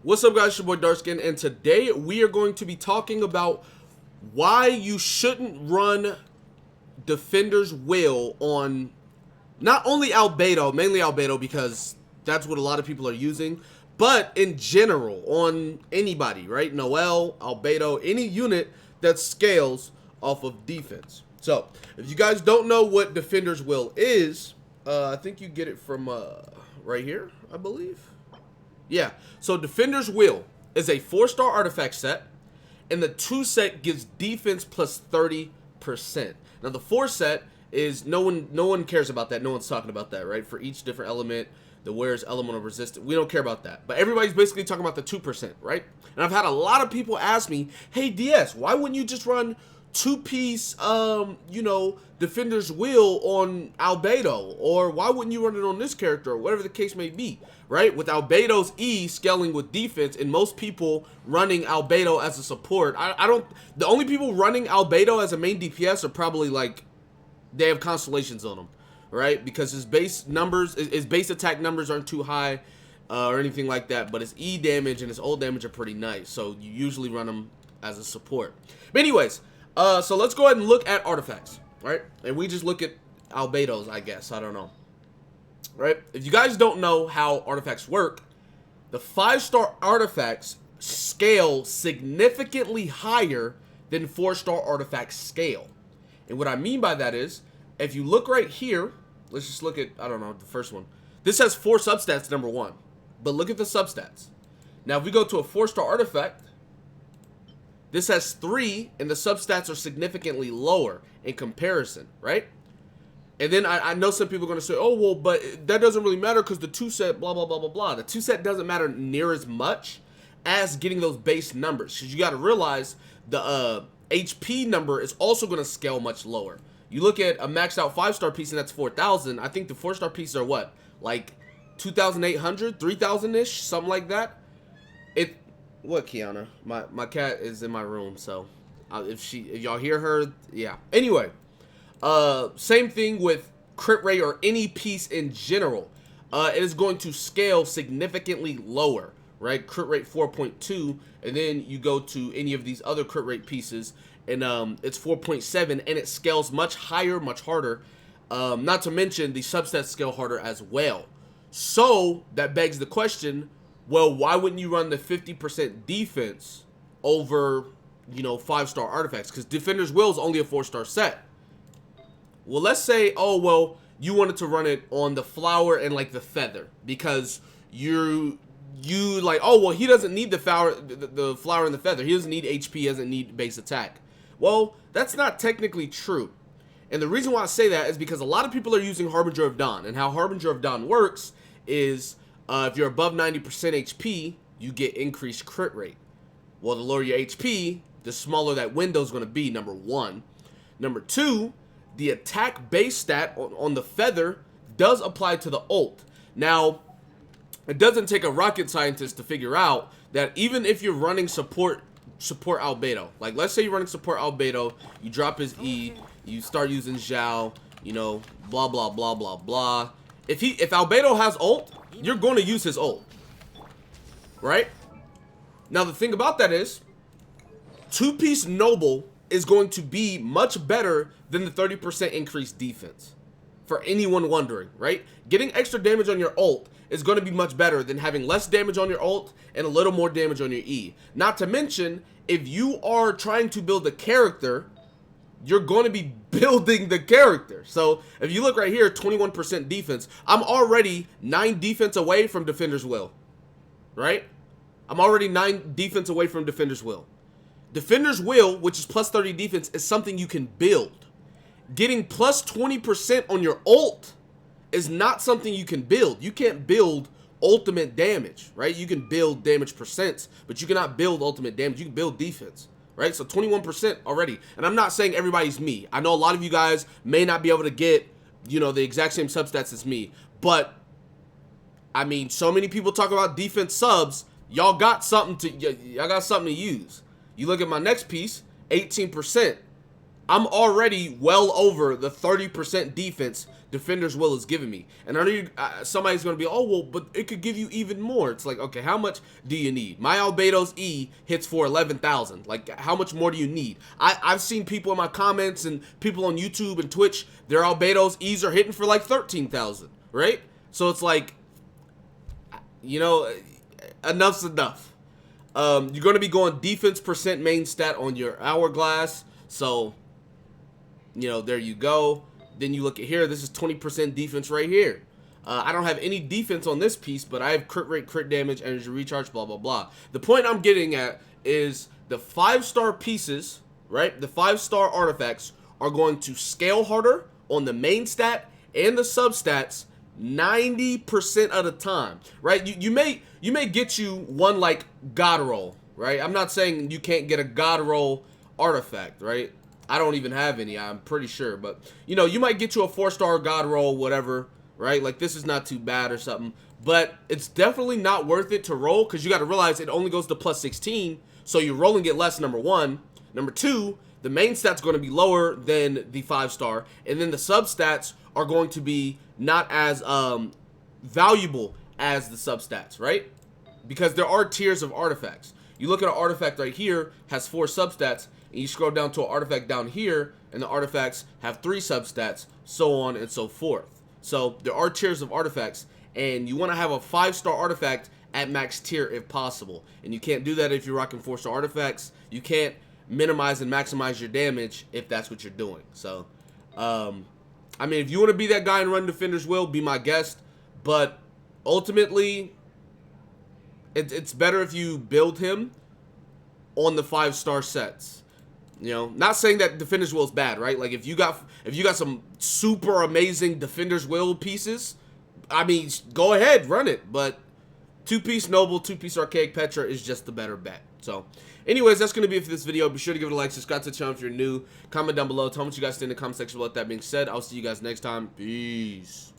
What's up, guys? It's your boy Darkskin, and today we are going to be talking about why you shouldn't run Defender's Will on not only Albedo, mainly Albedo because that's what a lot of people are using, but in general on anybody, right? Noel, Albedo, any unit that scales off of defense. So, if you guys don't know what Defender's Will is, I think you get it from right here, I believe. Yeah, so Defender's Will is a 4-star artifact set, and the 2 set gives defense plus 30%. Now the 4 set is no one cares about that. No one's talking about that, right? For each different element, the wears element of resistance. We don't care about that. But everybody's basically talking about the 2%, right? And I've had a lot of people ask me, "Hey DS, why wouldn't you just run 2-piece Defender's Will on Albedo, or why wouldn't you run it on this character, or whatever the case may be," right? With Albedo's E scaling with defense, and most people running Albedo as a support, the only people running Albedo as a main DPS are probably like, they have constellations on them, right? Because his base numbers, his base attack numbers aren't too high, or anything like that, but his E damage and his ult damage are pretty nice, so you usually run him as a support. But anyways, so let's go ahead and look at artifacts, right? And we just look at Albedo's, I guess. I don't know, right? If you guys don't know how artifacts work, the 5-star artifacts scale significantly higher than 4-star artifacts scale. And what I mean by that is, if you look right here, let's just look at, I don't know, the first one. This has 4 substats, number 1. But look at the substats. Now, if we go to a 4-star artifact, this has 3, and the substats are significantly lower in comparison, right? And then I know some people are going to say, "Oh, well, but that doesn't really matter because the 2 set, blah, blah, blah, blah, blah." The 2 set doesn't matter near as much as getting those base numbers. Because you got to realize the HP number is also going to scale much lower. You look at a maxed out 5-star piece, and that's 4,000. I think the 4-star pieces are what? Like 2,800, 3,000-ish, something like that. What, Kiana? My cat is in my room, so if y'all hear her, yeah. Anyway, same thing with crit rate or any piece in general. It is going to scale significantly lower, right? Crit rate 4.2, and then you go to any of these other crit rate pieces, and it's 4.7, and it scales much higher, much harder. Not to mention the substats scale harder as well. So that begs the question, well, why wouldn't you run the 50% defense over, 5-star artifacts? Because Defender's Will is only a 4-star set. Well, let's say, oh, well, you wanted to run it on the flower and, like, the feather. Because you like, oh, well, he doesn't need the flower and the feather. He doesn't need HP, he doesn't need base attack. Well, that's not technically true. And the reason why I say that is because a lot of people are using Harbinger of Dawn. And how Harbinger of Dawn works is, if you're above 90% HP, you get increased crit rate. Well, the lower your HP, the smaller that window is going to be, number 1. Number 2, the attack base stat on the feather does apply to the ult. Now, it doesn't take a rocket scientist to figure out that even if you're running support Albedo, like let's say you're running support Albedo, you drop his E, you start using Zhao, blah, blah, blah, blah, blah. If Albedo has ult, you're going to use his ult, right? Now, the thing about that is, 2-piece Noble is going to be much better than the 30% increased defense. For anyone wondering, right? Getting extra damage on your ult is going to be much better than having less damage on your ult and a little more damage on your E. Not to mention, if you are trying to build a character, you're going to be building the character. So if you look right here, 21% defense. I'm already 9 defense away from Defender's Will, right? I'm already 9 defense away from Defender's Will. Defender's Will, which is plus 30 defense, is something you can build. Getting plus 20% on your ult is not something you can build. You can't build ultimate damage, right? You can build damage percents, but you cannot build ultimate damage. You can build defense. Right, so 21% already. And I'm not saying everybody's me. I know a lot of you guys may not be able to get, the exact same substats as me. But, I mean, so many people talk about defense subs. Y'all got something to use. You look at my next piece, 18%. I'm already well over the 30% defense Defender's Will is giving me. And I know somebody's going to be, oh, well, but it could give you even more. It's like, okay, how much do you need? My Albedo's E hits for 11,000. Like, how much more do you need? I've seen people in my comments and people on YouTube and Twitch, their Albedo's E's are hitting for like 13,000, right? So it's like, you know, enough's enough. You're going to be going defense percent main stat on your hourglass. So, you know, there you go. Then you look at here, this is 20% defense right here. I don't have any defense on this piece, but I have crit rate, crit damage, energy recharge, blah, blah, blah. The point I'm getting at is the 5-star pieces, right? The 5-star artifacts are going to scale harder on the main stat and the substats 90% of the time, right? You may get you one like God roll, right? I'm not saying you can't get a God roll artifact, right? I don't even have any, I'm pretty sure. But, you know, you might get you a 4-star God roll, whatever, right? Like, this is not too bad or something. But it's definitely not worth it to roll because you got to realize it only goes to plus 16. So you're rolling it less, number one. Number two, the main stat's going to be lower than the 5-star. And then the substats are going to be not as valuable as the substats, right? Because there are tiers of artifacts. You look at an artifact right here, has 4 substats, and you scroll down to an artifact down here, and the artifacts have 3 substats, so on and so forth. So there are tiers of artifacts, and you want to have a 5-star artifact at max tier if possible. And you can't do that if you're rocking 4-star artifacts. You can't minimize and maximize your damage if that's what you're doing. So, I mean, if you want to be that guy and run Defender's Will, be my guest. But ultimately, it's better if you build him on the 5-star sets. You know, not saying that Defender's Will is bad, right? Like, if you got some super amazing Defender's Will pieces, I mean, go ahead, run it. But 2-piece Noble, 2-piece Archaic Petra is just the better bet. So, anyways, that's going to be it for this video. Be sure to give it a like, subscribe to the channel if you're new. Comment down below. Tell me what you guys think in the comment section. With that being said, I'll see you guys next time. Peace.